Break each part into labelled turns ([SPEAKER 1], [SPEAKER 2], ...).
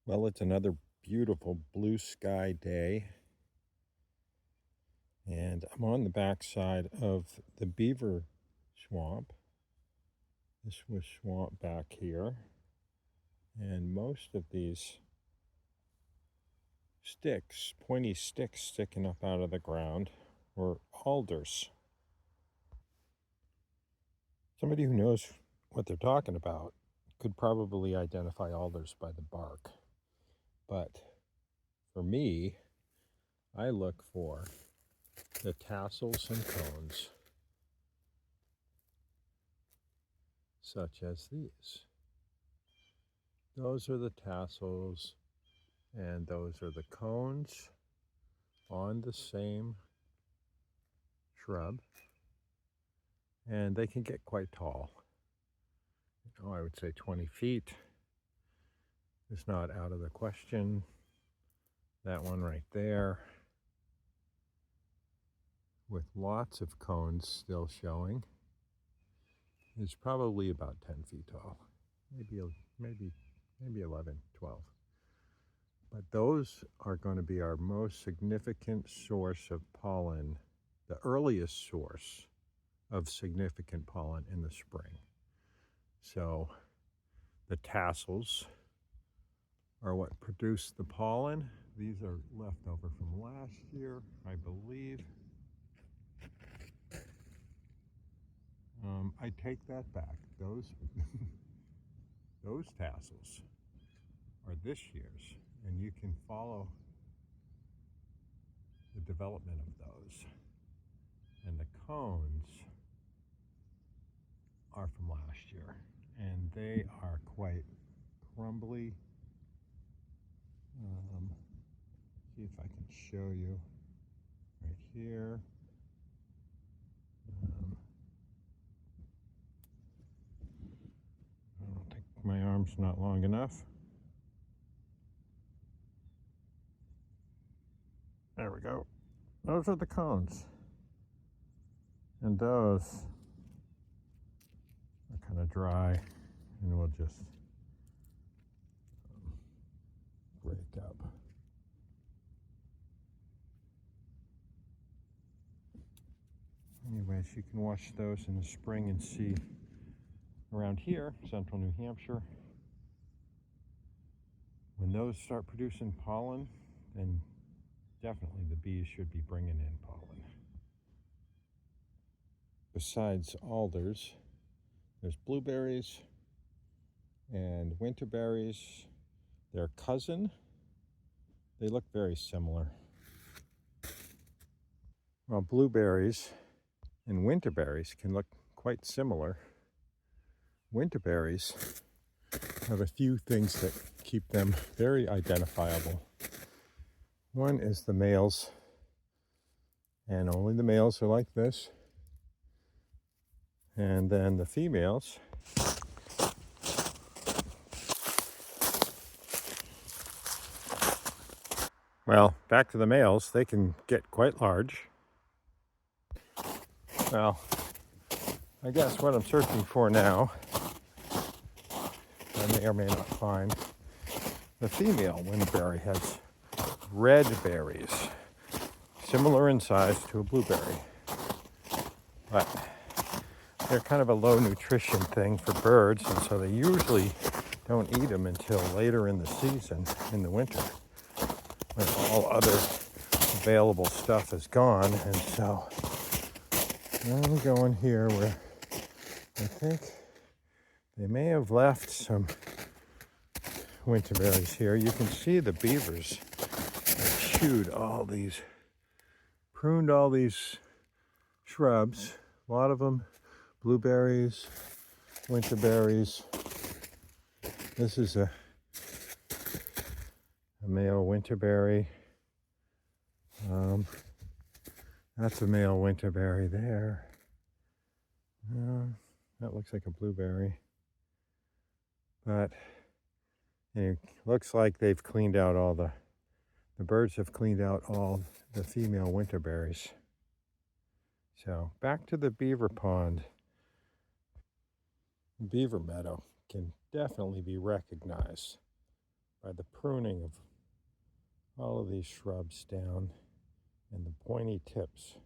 [SPEAKER 1] Well, it's another beautiful blue sky day, and I'm on the backside of the beaver swamp. This was swamp back here, and most of these sticks, pointy sticks sticking up out of the ground, were alders. Somebody who knows what they're talking about could probably identify alders by the bark, but for me, I look for the tassels and cones, such as these. Those are the tassels, and those are the cones on the same shrub, and they can get quite tall. I would say 20 feet is not out of the question. That one right there, with lots of cones still showing, is probably about 10 feet tall, maybe 11, 12. But those are going to be our most significant source of pollen, the earliest source of significant pollen in the spring. So the tassels are what produce the pollen. These are left over from last year, I believe. I take that back. Those tassels are this year's, and you can follow the development of those. And the cones are from last year, and they are quite crumbly. See if I can show you right here. I don't think my arm's not long enough. There we go. Those are the cones. And those are kind of dry, and we'll just break up. Anyways, you can watch those in the spring and see around here, central New Hampshire, when those start producing pollen, then definitely the bees should be bringing in pollen. Besides alders, there's blueberries and winterberries. Their cousin, they look very similar. Well, blueberries and winterberries can look quite similar. Winterberries have a few things that keep them very identifiable. One is the males, and only the males are like this. And then the females, well, back to the males, they can get quite large. Well, I guess what I'm searching for now, I may or may not find. The female winterberry has red berries, similar in size to a blueberry, but they're kind of a low nutrition thing for birds, and so they usually don't eat them until later in the season, in the winter, when all other available stuff is gone. And so I'm going here where I think they may have left some winterberries here. You can see the beavers pruned all these shrubs, a lot of them blueberries, winterberries. This is a male winterberry. That's a male winterberry there. That looks like a blueberry. But it looks like they've cleaned out all the birds have cleaned out all the female winterberries. So back to the beaver pond. Beaver meadow can definitely be recognized by the pruning of all of these shrubs down and the pointy tips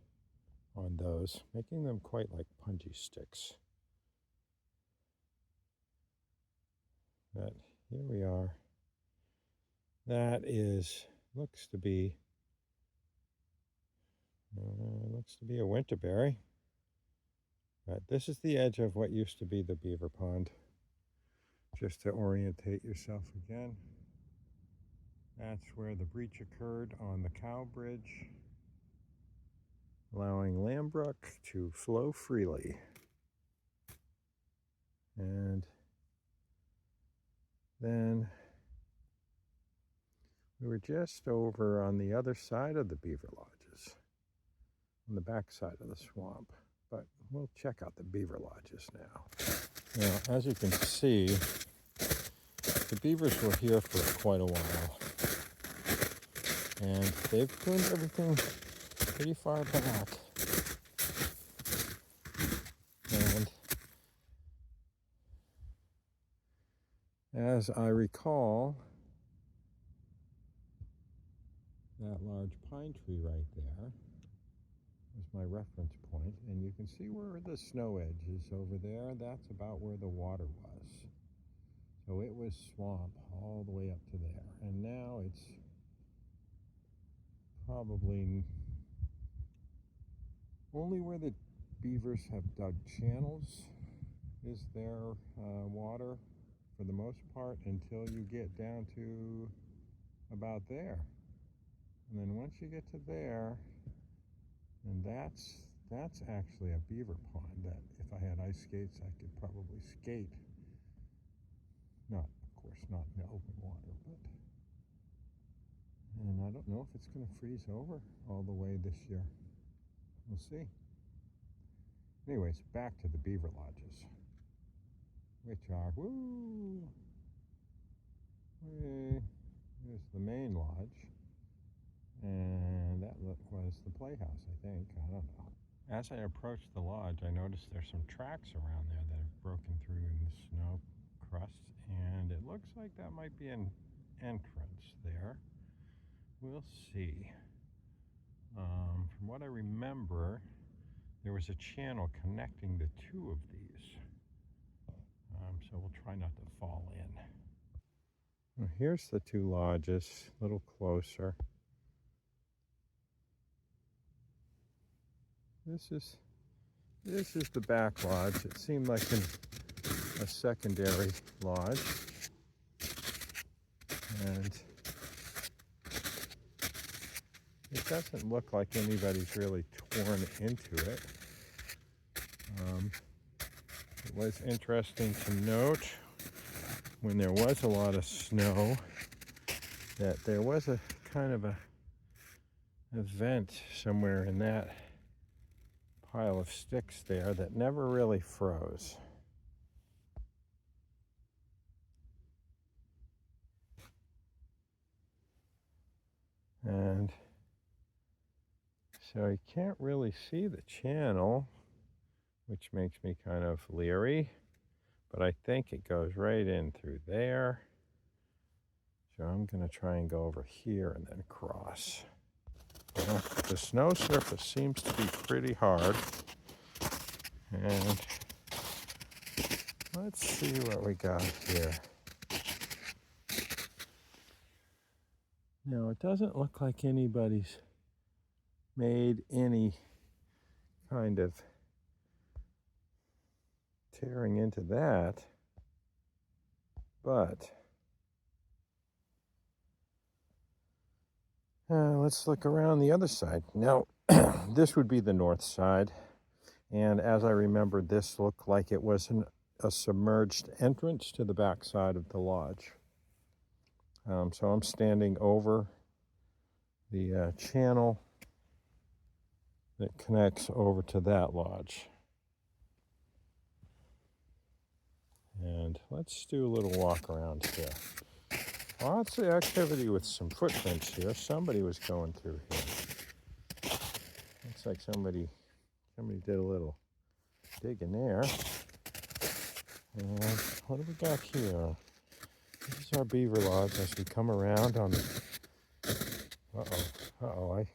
[SPEAKER 1] on those, making them quite like punji sticks. But here we are. That looks to be a winterberry. But this is the edge of what used to be the Beaver Pond. Just to orientate yourself again. That's where the breach occurred on the cow bridge, allowing Lambrook to flow freely. And then we were just over on the other side of the beaver lodges, on the back side of the swamp. But we'll check out the beaver lodges now. Now, as you can see, the beavers were here for quite a while. And they've pruned everything pretty far back. And as I recall, that large pine tree right there was my reference point, and you can see where the snow edge is over there. That's about where the water was. So it was swamp all the way up to there, and now it's probably only where the beavers have dug channels is there water for the most part, until you get down to about there. And then once you get to there, and that's actually a beaver pond that if I had ice skates, I could probably skate. Not, of course, not in the open water, but, and I don't know if it's going to freeze over all the way this year. We'll see. Anyways, back to the beaver lodges, which are, here's the main lodge. And that was the playhouse, I think. I don't know. As I approached the lodge, I noticed there's some tracks around there that have broken through in the snow crust, and it looks like that might be an entrance there. We'll see. From what I remember, there was a channel connecting the two of these. So we'll try not to fall in. Well, here's the two lodges, a little closer. This is the back lodge. It seemed like a secondary lodge. And it doesn't look like anybody's really torn into it. It was interesting to note when there was a lot of snow that there was a kind of a vent somewhere in that pile of sticks there that never really froze. And so you can't really see the channel, which makes me kind of leery, but I think it goes right in through there. So I'm going to try and go over here and then cross. Well, the snow surface seems to be pretty hard. And let's see what we got here. Now, it doesn't look like anybody's made any kind of tearing into that, but let's look around the other side. Now, this would be the north side, and as I remember, this looked like it was a submerged entrance to the back side of the lodge. So I'm standing over the channel that connects over to that lodge. And let's do a little walk around here. Lots of activity with some footprints here. Somebody was going through here. Looks like somebody did a little digging there. And what do we got here? This is our beaver lodge as we come around on the... Uh-oh,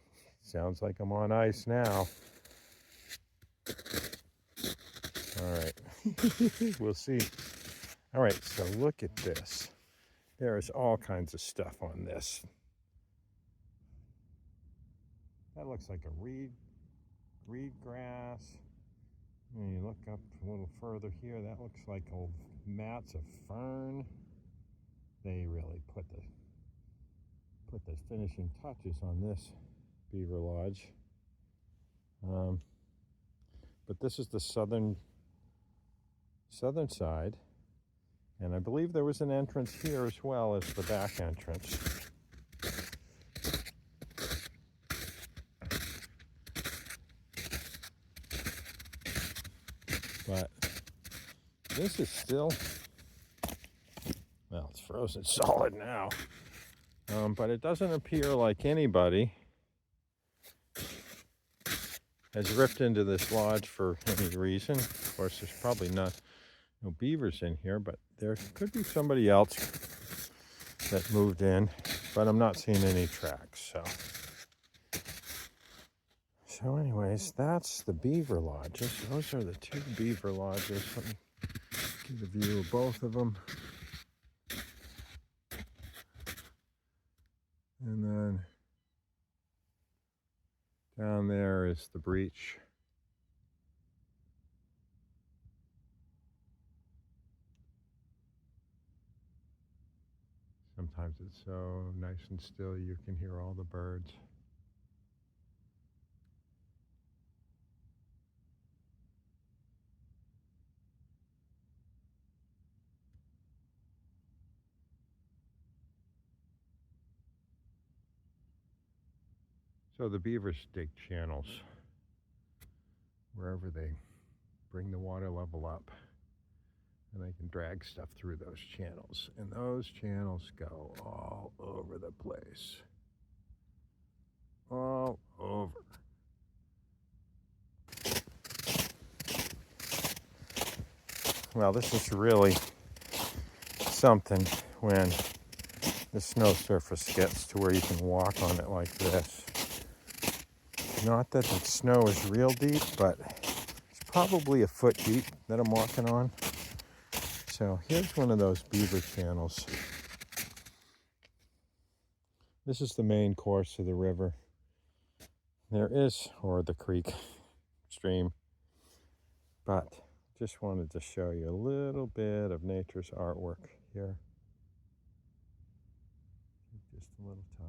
[SPEAKER 1] sounds like I'm on ice now. All right, we'll see. All right, so look at this. There's all kinds of stuff on this. That looks like a reed grass. And you look up a little further here, that looks like old mats of fern. They really put the finishing touches on this beaver lodge. But this is the southern side, and I believe there was an entrance here as well as the back entrance. But this is still, well, it's frozen solid now. But it doesn't appear like anybody has ripped into this lodge for any reason. Of course, there's probably no beavers in here, but there could be somebody else that moved in, but I'm not seeing any tracks. So anyways, that's the beaver lodges. Those are the two beaver lodges. Let me give a view of both of them. And then down there is the breach. Sometimes it's so nice and still you can hear all the birds. So the beavers dig channels wherever they bring the water level up, and they can drag stuff through those channels, and those channels go all over the place. All over. Well, this is really something when the snow surface gets to where you can walk on it like this. Not that the snow is real deep, but it's probably a foot deep that I'm walking on. So here's one of those beaver channels. This is the main course of the river. There is, or the creek, stream, but just wanted to show you a little bit of nature's artwork here. Just a little time.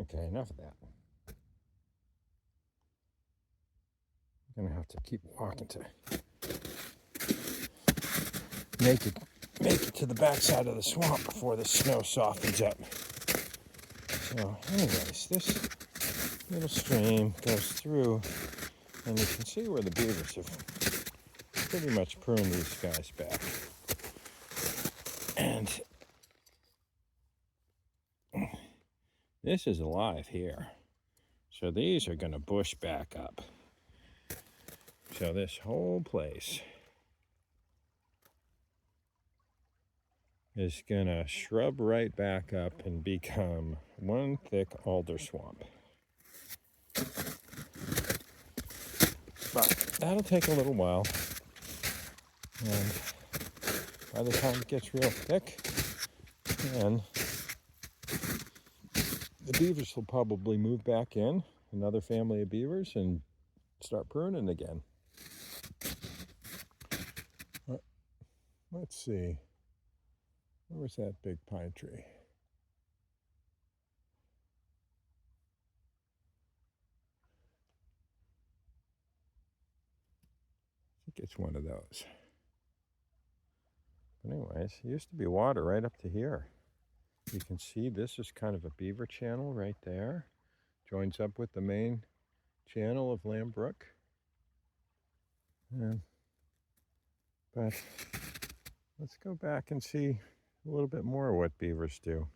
[SPEAKER 1] Okay, enough of that. I'm gonna have to keep walking to make it to the backside of the swamp before the snow softens up. So anyways, this little stream goes through, and you can see where the beavers have pretty much pruned these guys back. And this is alive here. So these are going to bush back up. So this whole place is going to shrub right back up and become one thick alder swamp. But that'll take a little while. And by the time it gets real thick, then the beavers will probably move back in, another family of beavers, and start pruning again. Let's see. Where was that big pine tree? I think it's one of those. But anyways, it used to be water right up to here. You can see this is kind of a beaver channel right there. Joins up with the main channel of Lamb Brook. But let's go back and see a little bit more of what beavers do.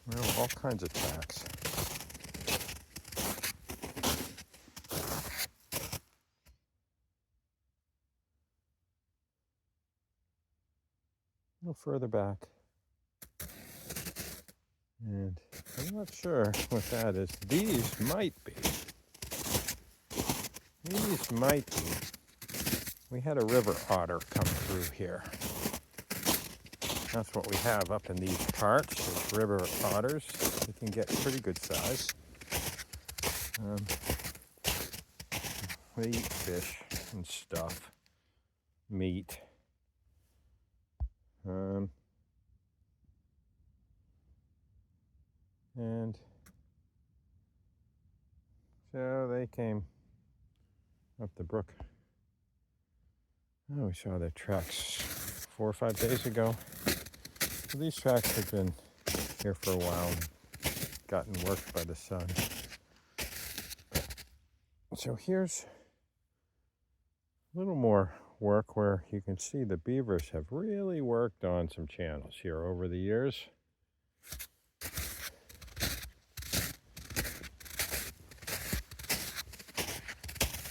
[SPEAKER 1] Well, all kinds of tracks. A little further back. And I'm not sure what that is. These might be. We had a river otter come through here. That's what we have up in these parts, is river otters. They can get pretty good size. They eat fish and stuff, meat. And so they came up the brook. Oh, we saw their tracks 4 or 5 days ago. So these tracks have been here for a while, gotten worked by the sun. So here's a little more work where you can see the beavers have really worked on some channels here over the years.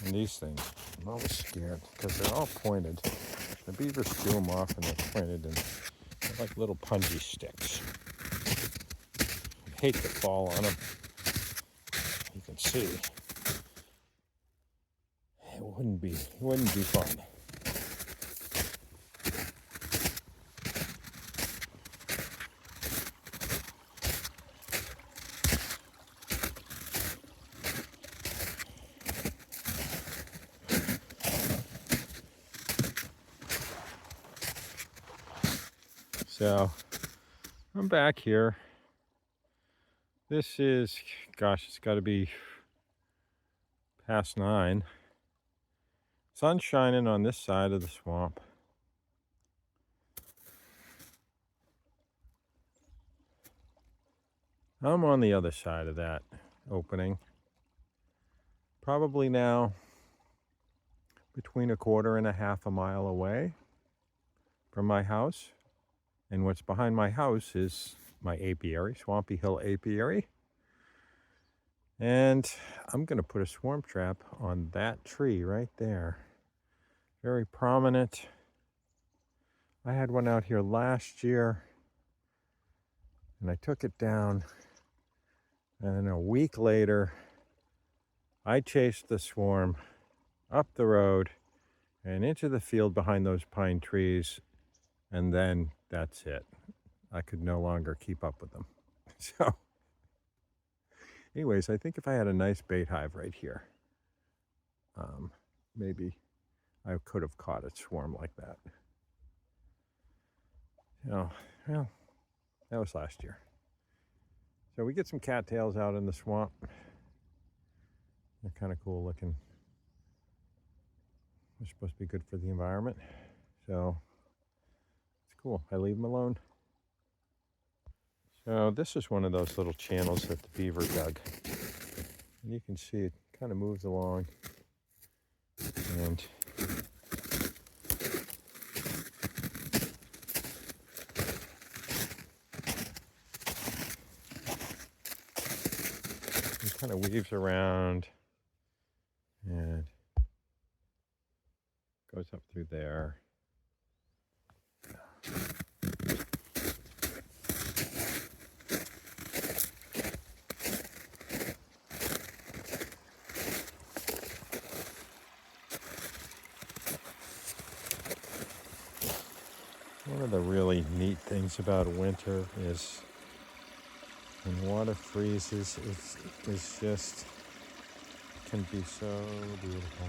[SPEAKER 1] And these things, I'm always scared because they're all pointed. The beavers chew them off and they're pointed, and they're like little punji sticks. I hate to fall on them. You can see it wouldn't be fun. So I'm back here. This is, gosh, it's got to be past 9. Sun's shining on this side of the swamp. I'm on the other side of that opening. Probably now between 1/4 and 1/2 mile away from my house. And what's behind my house is my apiary, Swampy Hill Apiary. And I'm going to put a swarm trap on that tree right there. Very prominent. I had one out here last year, and I took it down. And a week later, I chased the swarm up the road and into the field behind those pine trees. And then that's it. I could no longer keep up with them. So anyways, I think if I had a nice bait hive right here, maybe I could have caught a swarm like that. So, well, That was last year. So we get some cattails out in the swamp. They're kind of cool looking. They're supposed to be good for the environment. So it's cool. I leave them alone. So this is one of those little channels that the beaver dug. And you can see it kind of moves along. And it kind of weaves around and goes up through there. One of the really neat things about winter is when water freezes, it's just can be so beautiful.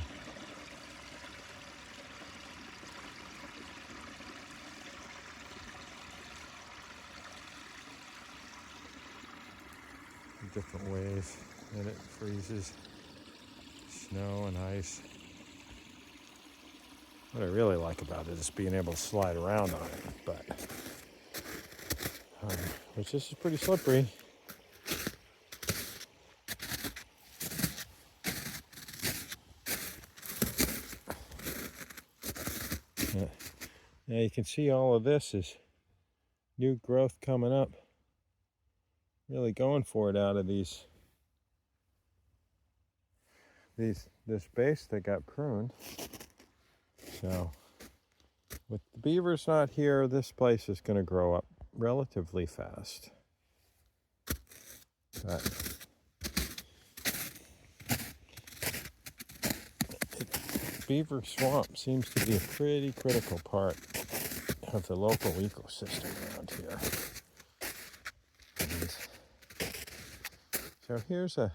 [SPEAKER 1] In different ways, and it freezes, snow and ice. What I really like about it is being able to slide around on it, but which is pretty slippery. Now you can see all of this is new growth coming up. Really going for it out of this base that got pruned. So with the beavers not here, this place is going to grow up relatively fast. But Beaver Swamp seems to be a pretty critical part of the local ecosystem around here. And so here's a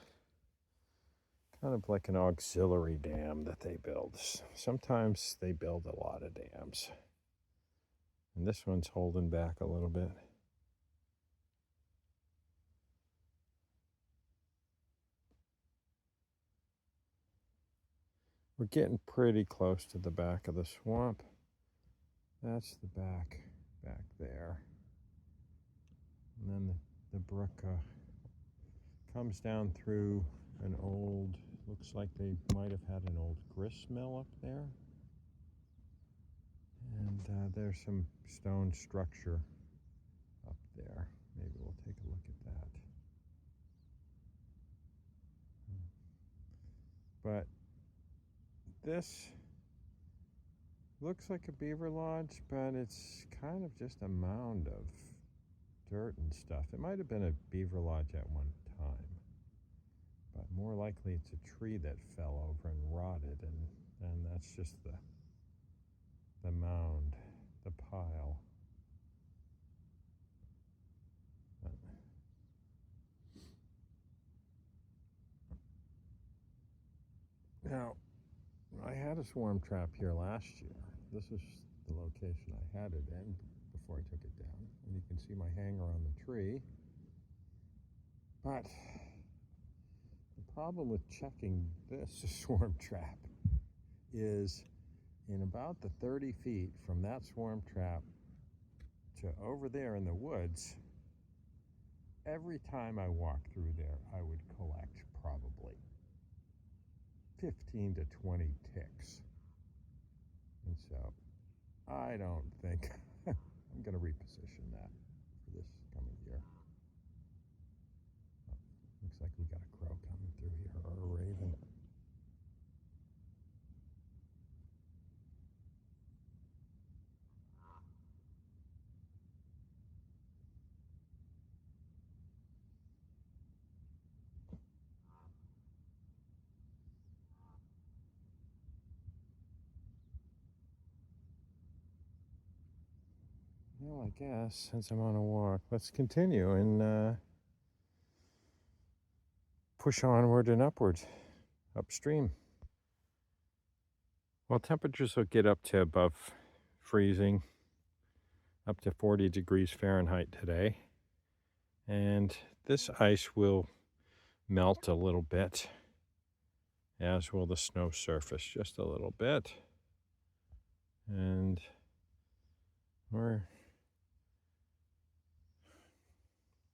[SPEAKER 1] kind of like an auxiliary dam that they build. Sometimes they build a lot of dams. And this one's holding back a little bit. We're getting pretty close to the back of the swamp. That's the back there. And then the brook comes down through an old, looks like they might have had an old grist mill up there. And there's some stone structure up there. Maybe we'll take a look at that. But this looks like a beaver lodge, but it's kind of just a mound of dirt and stuff. It might have been a beaver lodge at one time, but more likely it's a tree that fell over and rotted, and that's just the mound, the pile. Now, I had a swarm trap here last year. This is the location I had it in before I took it down. And you can see my hanger on the tree. But the problem with checking this swarm trap is in about the 30 feet from that swarm trap to over there in the woods, every time I walk through there, I would collect probably 15 to 20 ticks. And so I don't think I'm going to reposition that for this coming year. Oh, looks like we got a crow coming through here, or a raven. Well, I guess since I'm on a walk, let's continue and push onward and upwards, upstream. Well, temperatures will get up to above freezing, up to 40 degrees Fahrenheit today. And this ice will melt a little bit, as will the snow surface, just a little bit. And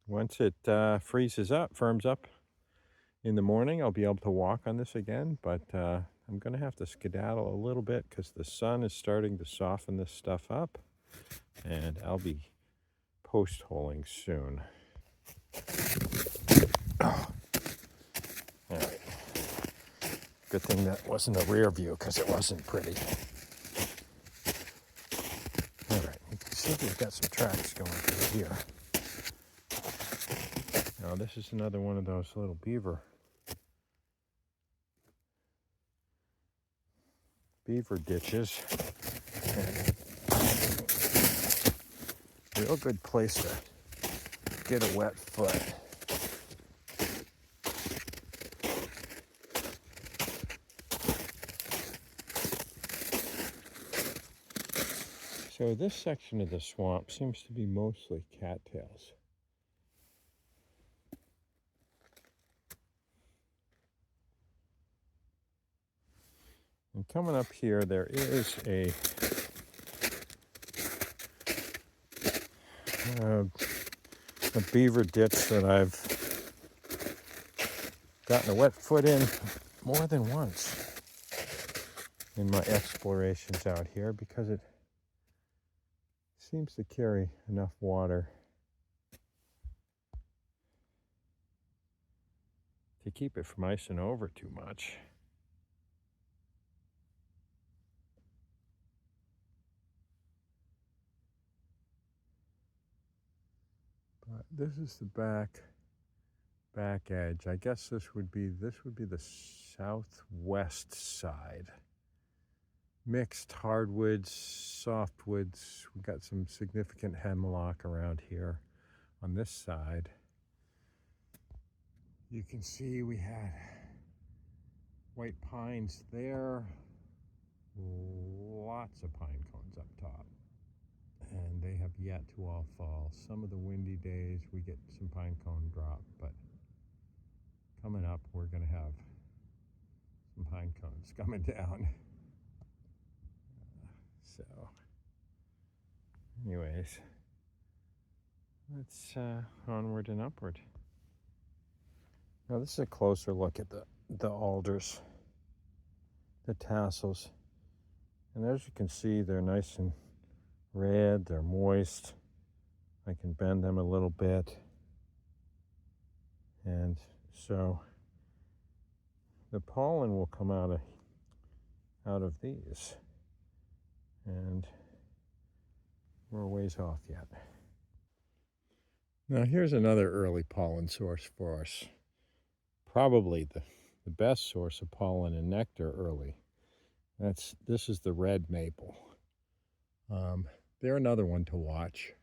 [SPEAKER 1] once it freezes up, firms up in the morning, I'll be able to walk on this again, but I'm going to have to skedaddle a little bit because the sun is starting to soften this stuff up, and I'll be post-holing soon. Oh. All right. Good thing that wasn't a rear view because it wasn't pretty. All right, you can see we've got some tracks going through here. Now this is another one of those little beaver ditches. And real good place to get a wet foot. So this section of the swamp seems to be mostly cattails. And coming up here, there is a beaver ditch that I've gotten a wet foot in more than once in my explorations out here because it seems to carry enough water to keep it from icing over too much. But this is the back edge. I guess this would be the southwest side. Mixed hardwoods, softwoods. We've got some significant hemlock around here on this side. You can see we had white pines there, lots of pine cones up top, and they have yet to all fall. Some of the windy days we get some pine cone drop, but coming up we're going to have some pine cones coming down. So anyways, let's onward and upward. Now this is a closer look at the alders, the tassels. And as you can see, they're nice and red, they're moist. I can bend them a little bit. And so the pollen will come out of these. And we're a ways off yet. Now here's another early pollen source for us. Probably the best source of pollen and nectar early. This is the red maple. They're another one to watch.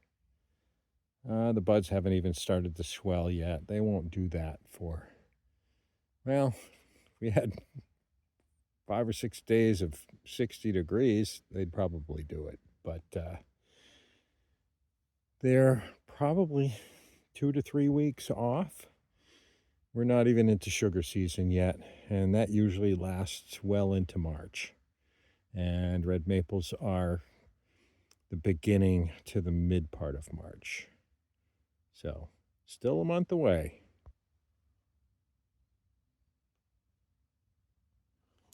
[SPEAKER 1] The buds haven't even started to swell yet. They won't do that for, well, if we had 5 or 6 days of 60 degrees, they'd probably do it. But they're probably 2 to 3 weeks off. We're not even into sugar season yet, and that usually lasts well into March. And red maples are the beginning to the mid part of March. So, still a month away.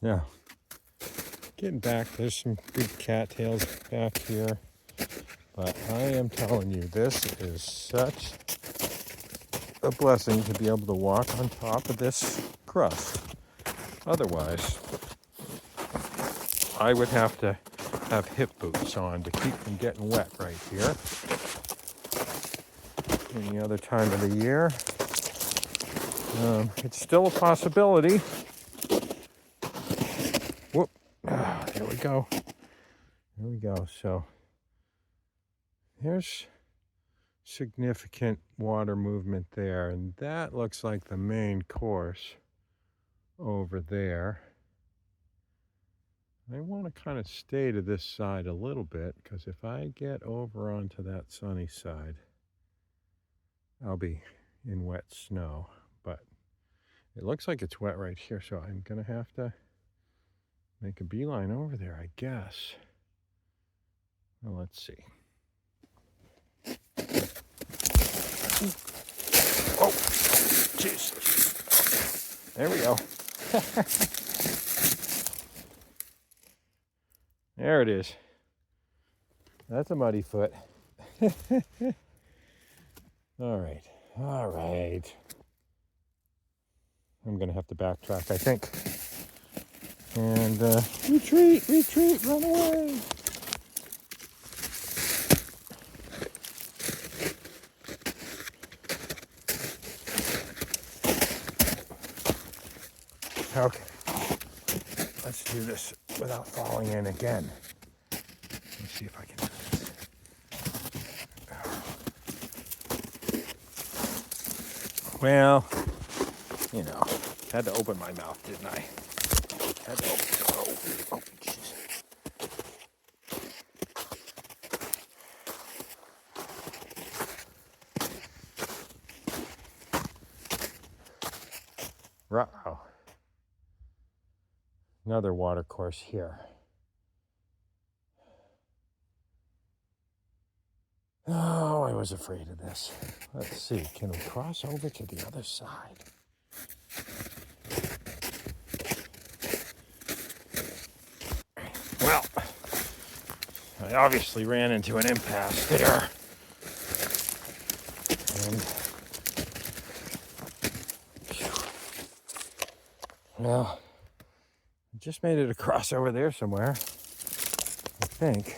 [SPEAKER 1] Now, getting back, there's some big cattails back here. But I am telling you, this is such a blessing to be able to walk on top of this crust. Otherwise, I would have to have hip boots on to keep from getting wet right here. Any other time of the year, it's still a possibility. Whoop, there we go. There we go. So there's significant water movement there, and that looks like the main course over there. I want to kind of stay to this side a little bit, because if I get over onto that sunny side, I'll be in wet snow, but it looks like it's wet right here, so I'm gonna have to make a beeline over there, I guess. Well, let's see. Oh, jeez. There we go. There it is. That's a muddy foot. All right. I'm gonna have to backtrack, I think. And retreat, run away. Okay, let's do this without falling in again. Let's see if I can do this. Well, you know, had to open my mouth, didn't I? Had to open. Oh, jeez. Uh-oh. Another water course here. Oh, I was afraid of this. Let's see, can we cross over to the other side? Well, I obviously ran into an impasse there. And, well, I just made it across over there somewhere, I think.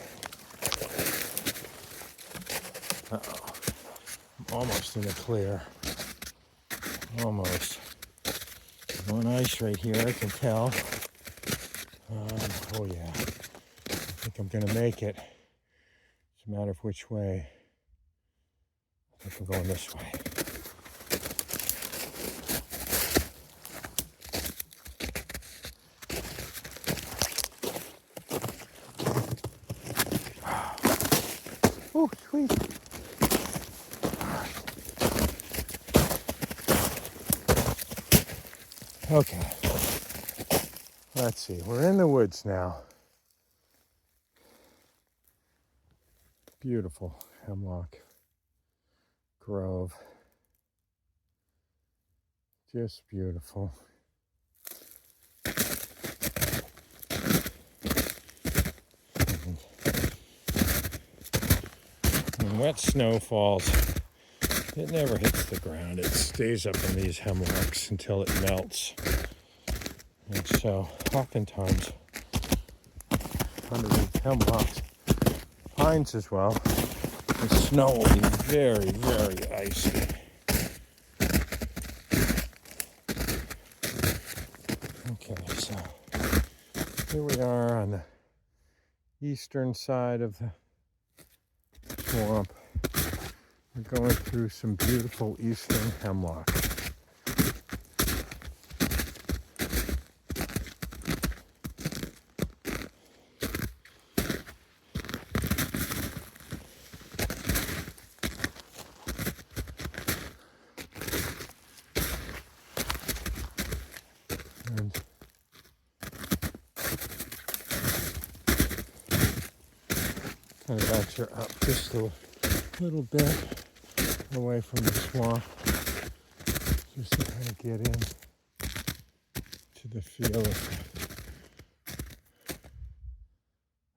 [SPEAKER 1] Uh-oh. I'm almost in the clear. Almost. There's one ice right here, I can tell. Oh yeah. I think I'm gonna make it. It's a matter of which way. I think I'm going this way. Oh, sweet. Okay. Let's see. We're in the woods now. Beautiful hemlock grove. Just beautiful. When wet snow falls, it never hits the ground. It stays up in these hemlocks until it melts. And so, oftentimes, under these hemlocks, pines as well, the snow will be very, very icy. Okay, so here we are on the eastern side of the swamp. We're going through some beautiful eastern hemlock. And kind of venture up just a little bit away from the swamp, just to kind of get in to the feel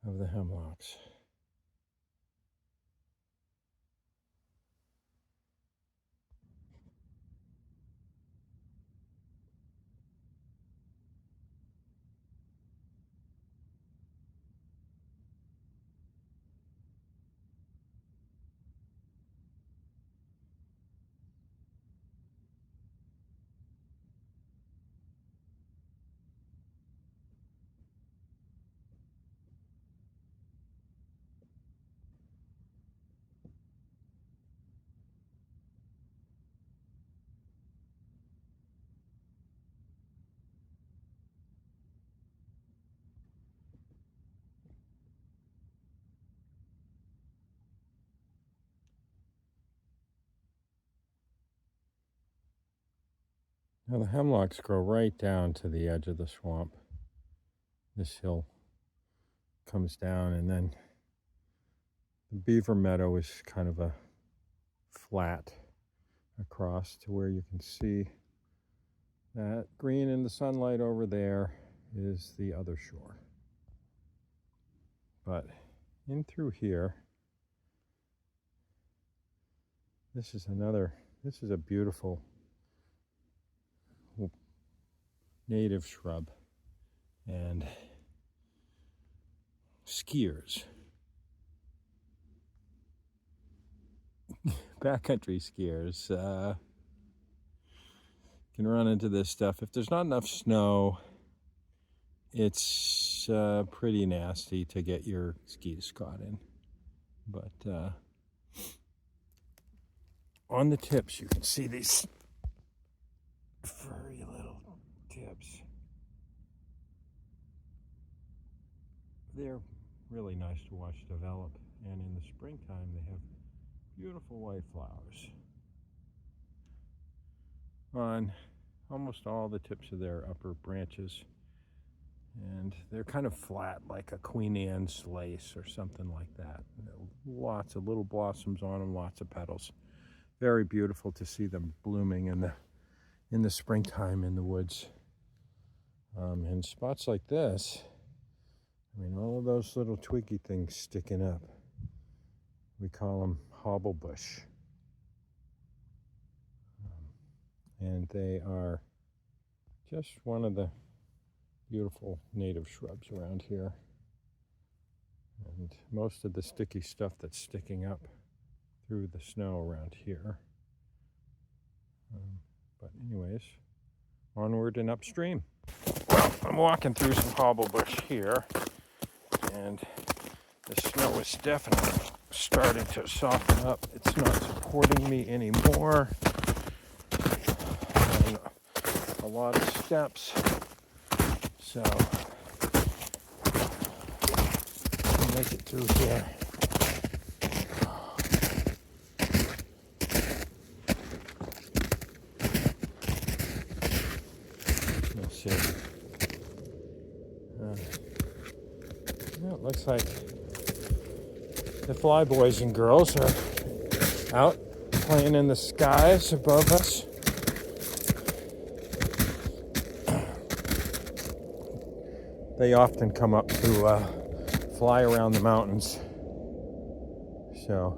[SPEAKER 1] of the hemlocks. Now the hemlocks grow right down to the edge of the swamp. This hill comes down, and then the beaver meadow is kind of a flat across to where you can see that green in the sunlight over there is the other shore. But in through here, this is a beautiful native shrub, and skiers, backcountry skiers, can run into this stuff. If there's not enough snow, it's pretty nasty to get your skis caught in. But on the tips, you can see these furry little tips. They're really nice to watch develop, and in the springtime they have beautiful white flowers on almost all the tips of their upper branches, and they're kind of flat like a Queen Anne's lace or something like that. Lots of little blossoms on them, lots of petals. Very beautiful to see them blooming in the springtime in the woods. In spots like this, I mean, all of those little twiggy things sticking up, we call them hobblebush. And they are just one of the beautiful native shrubs around here. And most of the sticky stuff that's sticking up through the snow around here. But anyways, onward and upstream. Well, I'm walking through some hobblebush here, and the snow is definitely starting to soften up. It's not supporting me anymore. And a lot of steps, so I'll make it through here. Let's see. Well, it looks like the flyboys and girls are out playing in the skies above us. They often come up to fly around the mountains. So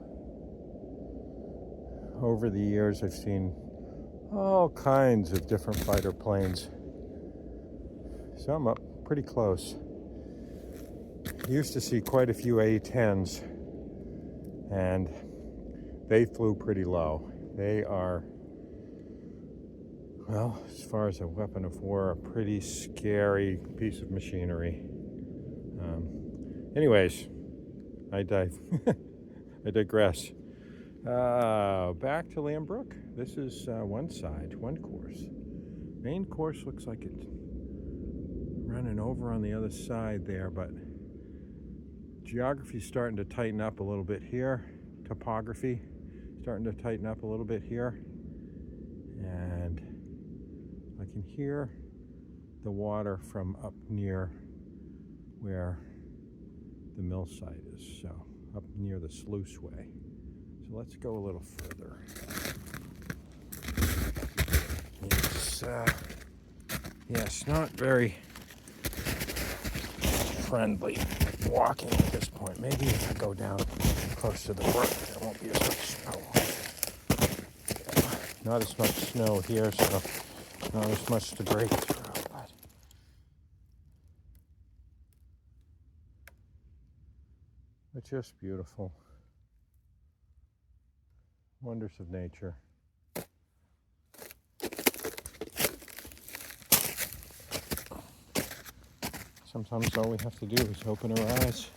[SPEAKER 1] over the years I've seen all kinds of different fighter planes. Some up pretty close. Used to see quite a few A-10s, and they flew pretty low. They are, well, as far as a weapon of war, a pretty scary piece of machinery. Anyways, I digress. Back to Lamb Brook. This is one side, one course. Main course looks like it's running over on the other side there, but geography is starting to tighten up a little bit here. Topography starting to tighten up a little bit here, and I can hear the water from up near where the mill site is, so up near the Sluice way. So let's go a little further. It's not very friendly walking at this point. Maybe if I go down close to the brook, there won't be as much snow. Not as much snow here, so not as much to break through. But just beautiful. Wonders of nature. Sometimes all we have to do is open our eyes.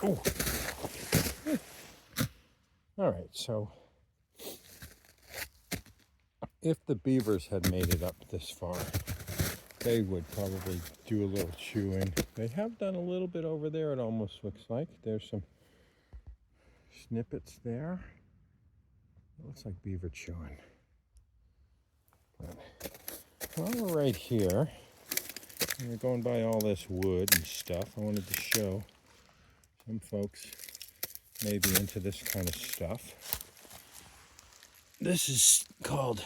[SPEAKER 1] Oh, All right, so if the beavers had made it up this far, they would probably do a little chewing. They have done a little bit over there, it almost looks like. There's some snippets there. It looks like beaver chewing. But while we're right here, and we're going by all this wood and stuff, I wanted to show some folks may be into this kind of stuff. This is called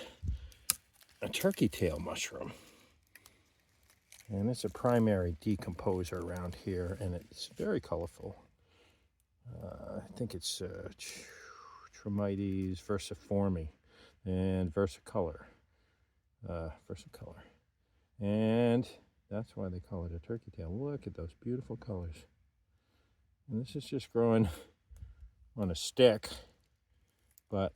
[SPEAKER 1] a turkey tail mushroom. And it's a primary decomposer around here, and it's very colorful. I think it's Tremites versiforme and versicolor. And that's why they call it a turkey tail. Look at those beautiful colors. And this is just growing on a stick, but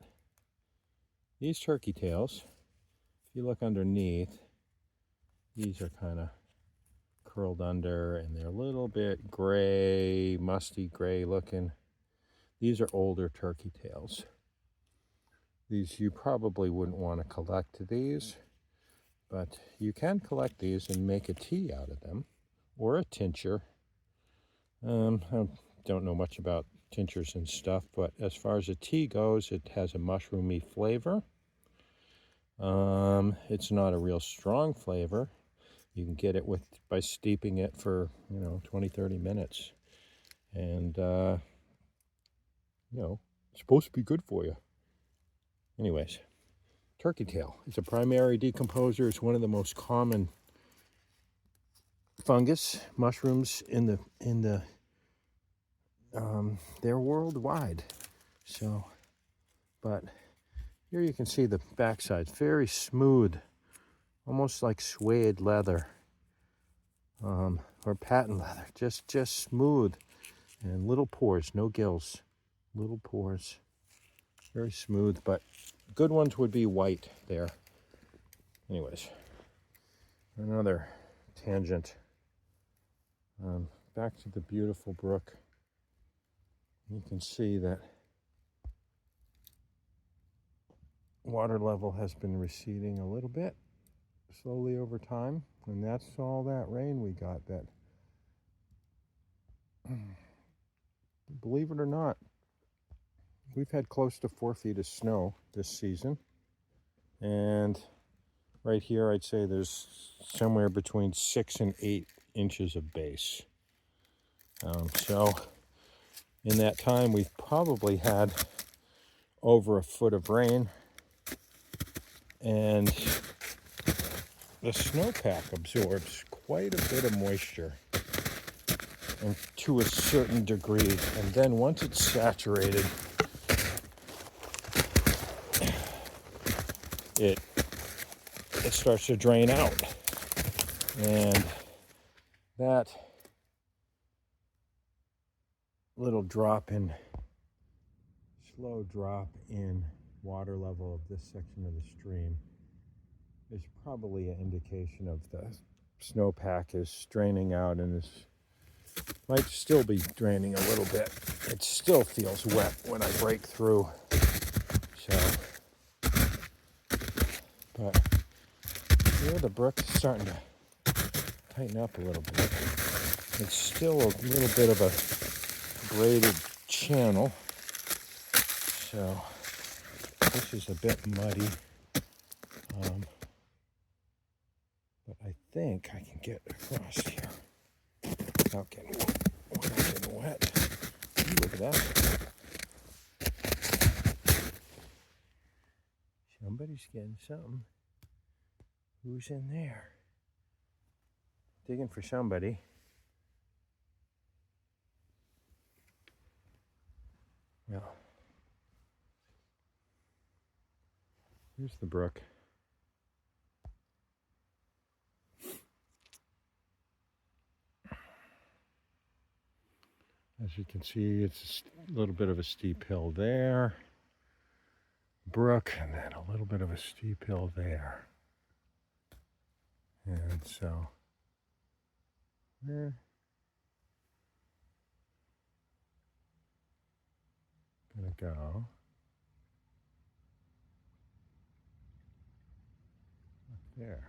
[SPEAKER 1] these turkey tails, if you look underneath, these are kind of curled under, and they're a little bit gray, musty gray looking. These are older turkey tails. These, you probably wouldn't want to collect these, but you can collect these and make a tea out of them, or a tincture. I don't know much about tinctures and stuff, but as far as a tea goes, it has a mushroomy flavor. It's not a real strong flavor. You can get it by steeping it for, 20-30 minutes. And, it's supposed to be good for you. Anyways, turkey tail is a primary decomposer. It's one of the most common fungus mushrooms they're worldwide. So, but here you can see the backside, very smooth, almost like suede leather, or patent leather, just smooth, and little pores, no gills, little pores, very smooth, but good ones would be white there. Anyways, another tangent. Back to the beautiful brook. You can see that water level has been receding a little bit, slowly over time, and that's all that rain we got. That, believe it or not, we've had close to 4 feet of snow this season, and right here I'd say there's somewhere between 6 and 8 inches of base. So in that time we've probably had over a foot of rain, and the snowpack absorbs quite a bit of moisture, and to a certain degree, and then once it's saturated, it starts to drain out. And that little slow drop in water level of this section of the stream is probably an indication of the snowpack is draining out, and might still be draining a little bit. It still feels wet when I break through. So, but here the brook is starting to tighten up a little bit. It's still a little bit of a braided channel, so this is a bit muddy, but I think I can get across here without getting wet. Ooh, look at that. Somebody's getting something. Who's in there? Digging for somebody. Well, here's the brook. As you can see, it's a little bit of a steep hill there, brook, and then a little bit of a steep hill there. And so, we're gonna go There.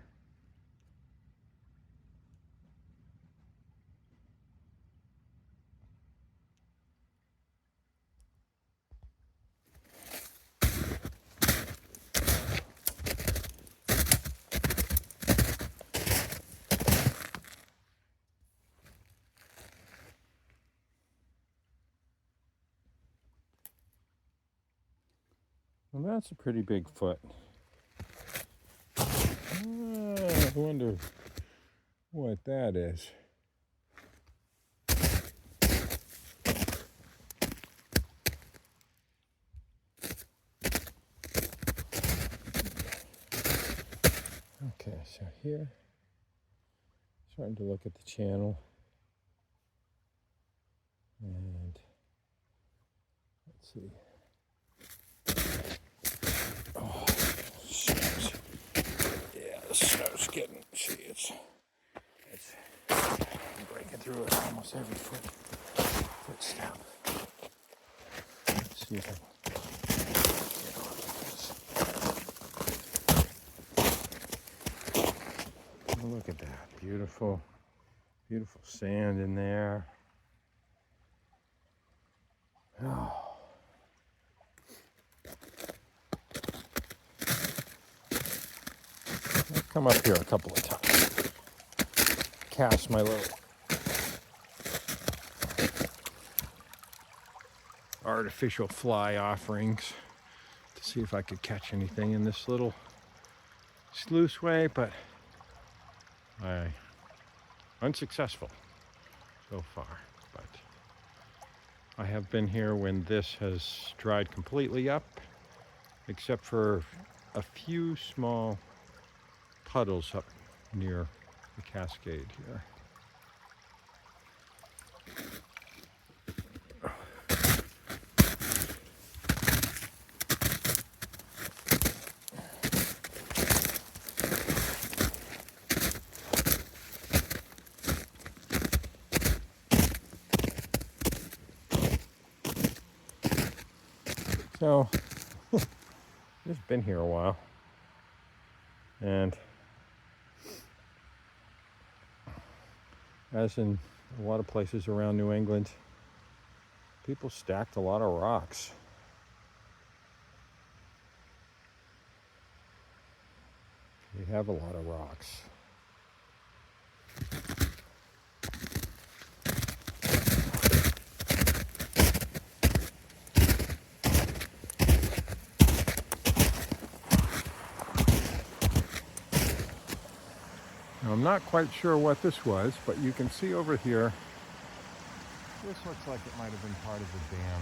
[SPEAKER 1] Well, that's a pretty big foot. I wonder what that is. Okay, so here, starting to look at the channel. And let's see. Oh, snow's, yeah, the snow's getting, see, it's breaking through it almost every footstep. Let's see if I can get on this. Oh, look at that, beautiful, beautiful sand in there. Oh. I've come up here a couple of times. Cast my little artificial fly offerings to see if I could catch anything in this little sluice way, but I unsuccessful so far. But I have been here when this has dried completely up, except for a few small puddles up near the cascade here. So, it's been here a while, and as in a lot of places around New England, people stacked a lot of rocks. We have a lot of rocks. Now, I'm not quite sure what this was, but you can see over here, this looks like it might have been part of the dam.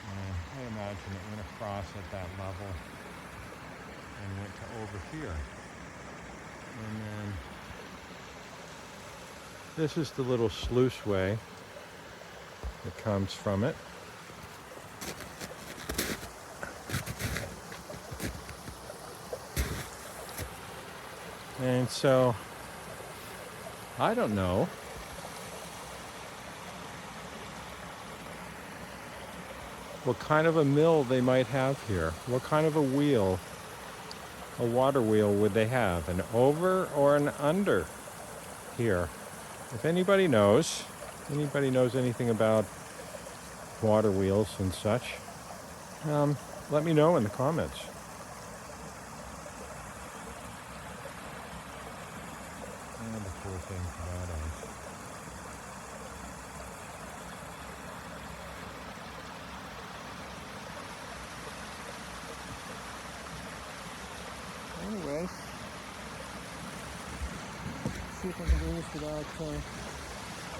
[SPEAKER 1] I imagine it went across at that level and went to over here. And then this is the little sluice way that comes from it. And so, I don't know what kind of a mill they might have here. What kind of a wheel, a water wheel, would they have? An over or an under here? If anybody knows anything about water wheels and such, let me know in the comments. One of the cool things about ice. Anyway, see if I can do this without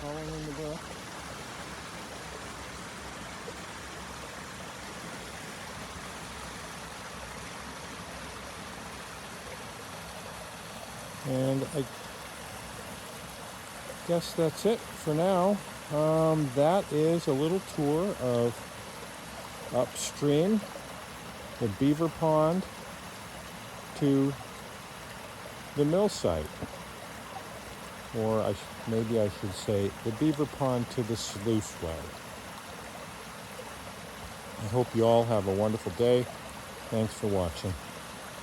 [SPEAKER 1] falling in the brook. And I guess that's it for now. That is a little tour of upstream, the Beaver Pond to the mill site. Or maybe I should say the Beaver Pond to the Sluice way. I hope you all have a wonderful day. Thanks for watching.